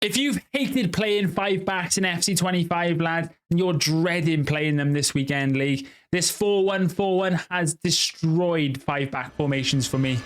If you've hated playing 5-backs in FC25, lads, and you're dreading playing them this weekend league, this 4-1-4-1 has destroyed 5-back formations for me.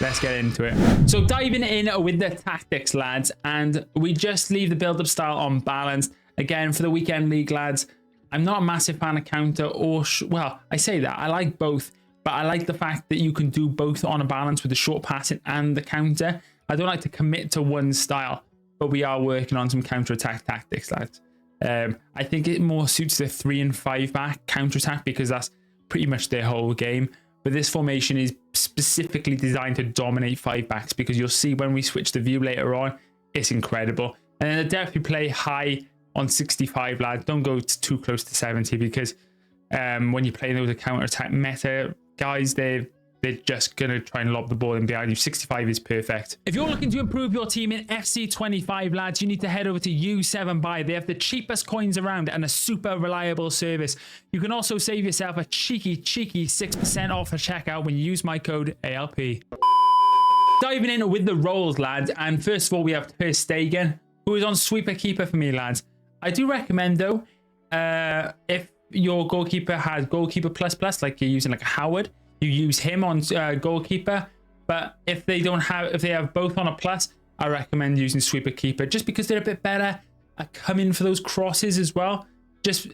Let's get into it. So diving in with the tactics, lads, and we just leave the build-up style on balanced. Again, for the weekend league, lads, I'm not a massive fan of counter or... well, I say that. I like both, but I like the fact that you can do both on a balance with the short passing and the counter. I don't like to commit to one style, but we are working on some counter-attack tactics, lads. I think it more suits the 3 and 5 back counter-attack because that's pretty much their whole game. But this formation is specifically designed to dominate 5 backs because you'll see when we switch the view later on, it's incredible. And then the depth you play high on 65, lads. Don't go too close to 70 because when you play those counter-attack meta guys, they're just going to try and lob the ball in behind you. 65 is perfect. If you're looking to improve your team in FC25, lads, you need to head over to U7Buy. They have the cheapest coins around and a super reliable service. You can also save yourself a cheeky 6% off a checkout when you use my code AYYLP. Diving in with the roles, lads. And first of all, we have Ter Stegen, who is on sweeper keeper for me, lads. I do recommend, though, if your goalkeeper has goalkeeper plus, like you're using like a Howard, you use him on goalkeeper. But if they have both on a plus, I recommend using sweeper keeper just because they're a bit better at coming for those crosses as well. Just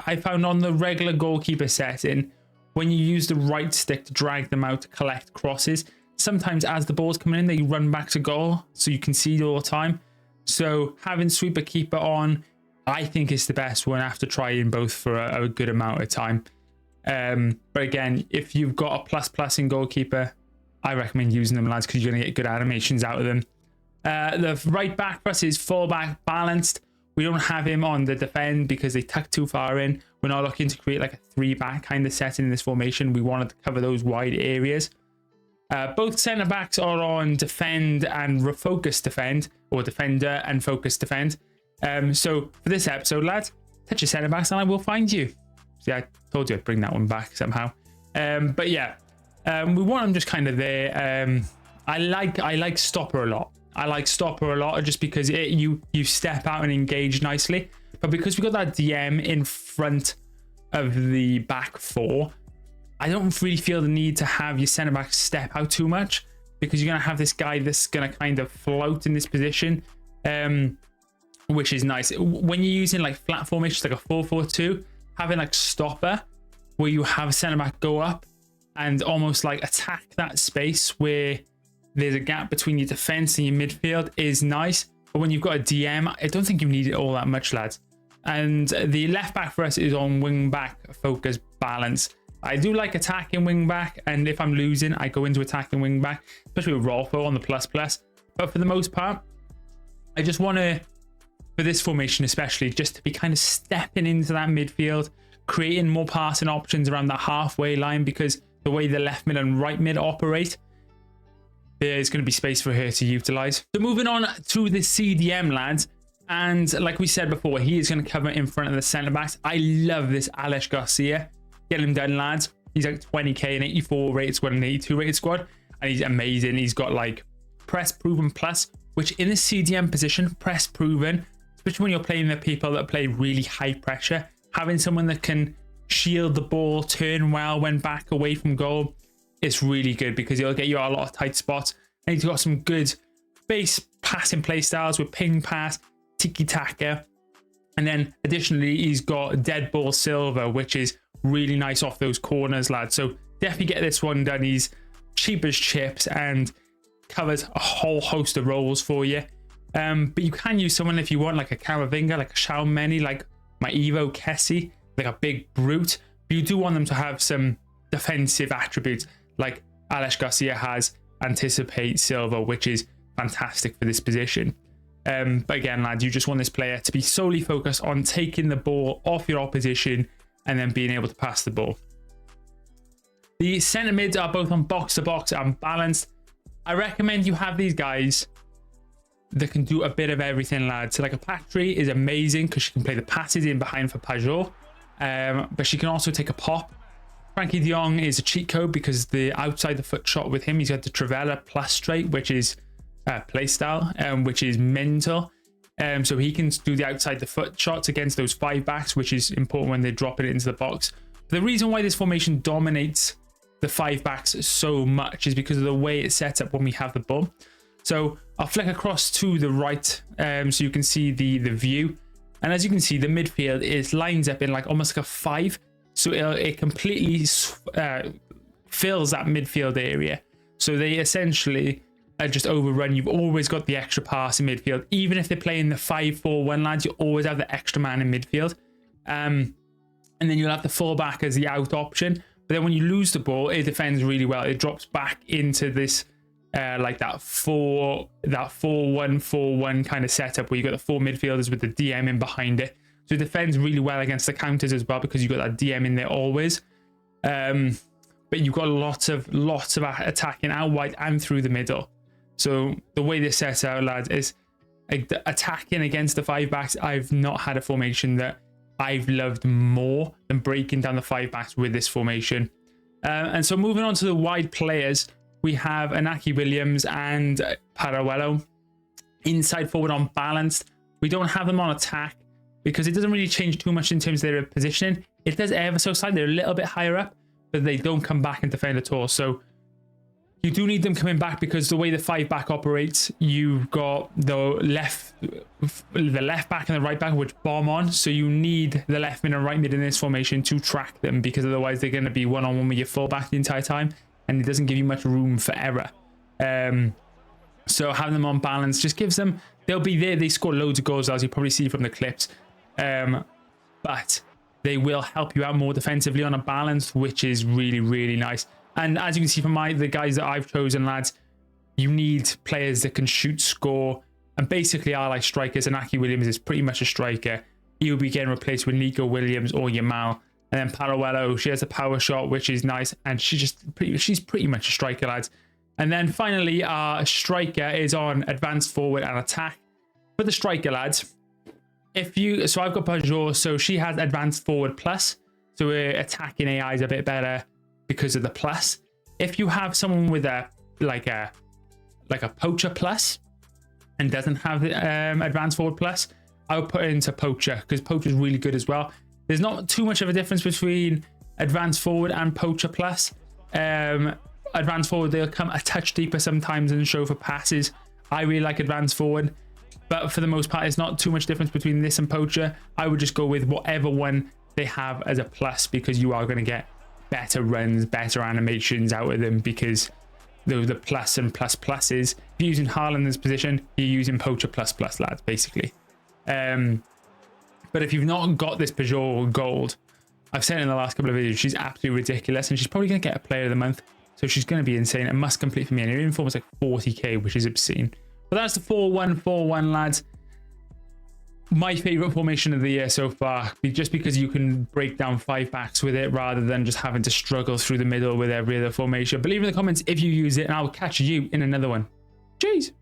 I found on the regular goalkeeper setting, when you use the right stick to drag them out to collect crosses, sometimes as the ball's coming in, they run back to goal, so you can see all the time. So having sweeper keeper on, I think is the best one after trying both for a good amount of time. But again, if you've got a plus in goalkeeper, I recommend using them, lads, because you're going to get good animations out of them. The right back for us is full back balanced. We don't have him on the defend because they tuck too far in. We're not looking to create like a 3-back kind of setting in this formation. We wanted to cover those wide areas. Both centre backs are on defend and refocus defend, or defender and focus defend. So for this episode, lads, touch your centre backs and I will find you. See, I told you I'd bring that one back somehow. But yeah, we want them just kind of there. I like stopper a lot. I like stopper a lot just because you step out and engage nicely. But because we got that DM in front of the back four, I don't really feel the need to have your centre back step out too much because you're going to have this guy that's going to kind of float in this position, which is nice. When you're using like flat formations like a 4-4-2, having like stopper where you have centre back go up and almost like attack that space where there's a gap between your defense and your midfield is nice. But when you've got a DM, I don't think you need it all that much, lads. And the left back for us is on wing back focus balance. I do like attacking wing back, and if I'm losing, I go into attacking wing back, especially with Rolfo on the plus. But for the most part, I just want to, for this formation especially, just to be kind of stepping into that midfield, creating more passing options around that halfway line, because the way the left mid and right mid operate, there's going to be space for her to utilize. So moving on to the CDM, lads, and like we said before, he is going to cover in front of the centre backs. I love this Alex Garcia. Get him done, lads. He's like 20k and 84 rated squad and 82 rated squad, and he's amazing. He's got like press proven plus, which in the CDM position, press proven, especially when you're playing the people that play really high pressure, having someone that can shield the ball, turn well when back away from goal, it's really good because it'll get you out a lot of tight spots. And he's got some good base passing play styles with ping pass, tiki taka, and then additionally he's got dead ball silver, which is really nice off those corners, lads. So definitely get this one done. He's cheap as chips and covers a whole host of roles for you. But you can use someone if you want, like a Camavinga, like a Xiaomeni, like my Evo Kessie, like a big brute. But you do want them to have some defensive attributes, like Alex Garcia has anticipate silver, which is fantastic for this position. But again, lads, you just want this player to be solely focused on taking the ball off your opposition and then being able to pass the ball. The centre mids are both on box to box and balanced. I recommend you have these guys that can do a bit of everything, lads. So like a Patry is amazing because she can play the passes in behind for Pajot, but she can also take a pop. Frankie de Jong is a cheat code because the outside the foot shot with him, he's got the Travella plus straight, which is play style, which is mental. So he can do the outside the foot shots against those 5-backs, which is important when they're dropping it into the box. The reason why this formation dominates the 5-backs so much is because of the way it's set up when we have the ball. So I'll flick across to the right, so you can see the view. And as you can see, the midfield is lines up in like almost like a 5. So it completely fills that midfield area. So they essentially are just overrun. You've always got the extra pass in midfield. Even if they're playing the 5-4-1 lads, you always have the extra man in midfield. And then you'll have the fullback as the out option. But then when you lose the ball, it defends really well. It drops back into this like that 4-1-4-1 kind of setup where you got the 4 midfielders with the DM in behind it. So it defends really well against the counters as well because you've got that DM in there always. But you've got lots of attacking out wide and through the middle. So the way this sets out, lads, is like attacking against the 5-backs. I've not had a formation that I've loved more than breaking down the 5-backs with this formation. And so moving on to the wide players, we have Inaki Williams and AYYLP. Inside forward on balanced. We don't have them on attack because it doesn't really change too much in terms of their positioning. It does ever so slightly. They're a little bit higher up, but they don't come back and defend at all. So you do need them coming back because the way the 5-back operates, you've got the left back and the right back which bomb on. So you need the left mid and right mid in this formation to track them because otherwise they're going to be one-on-one with your fullback the entire time, and it doesn't give you much room for error. So having them on balance just gives them, they'll be there. They score loads of goals, as you probably see from the clips. But they will help you out more defensively on a balance, which is really, really nice. And as you can see from the guys that I've chosen, lads, you need players that can shoot, score, and basically are like strikers. And Inaki Williams is pretty much a striker. He will be getting replaced with Nico Williams or Yamal. And then AYYLP, she has a power shot, which is nice. And she's pretty much a striker, lads. And then finally, our striker is on advanced forward and attack. For the striker, lads, so I've got Pajor, so she has advanced forward plus. So her attacking AI is a bit better because of the plus. If you have someone with a poacher plus and doesn't have advanced forward plus, I would put it into poacher because poacher is really good as well. There's not too much of a difference between advanced forward and poacher plus. Advanced forward, they'll come a touch deeper sometimes and show for passes. I really like advanced forward, but for the most part, it's not too much difference between this and poacher. I would just go with whatever one they have as a plus because you are going to get better runs, better animations out of them because the plus and pluses. If you're using Haaland's position, you're using poacher plus lads, basically. But if you've not got this Peugeot gold, I've said in the last couple of videos, she's absolutely ridiculous and she's probably going to get a player of the month. So she's going to be insane. It must complete for me. And her uniform was like 40k, which is obscene. But that's the 4-1-4-1, lads. My favorite formation of the year so far, just because you can break down 5-backs with it rather than just having to struggle through the middle with every other formation. But leave in the comments if you use it, and I'll catch you in another one. Cheers.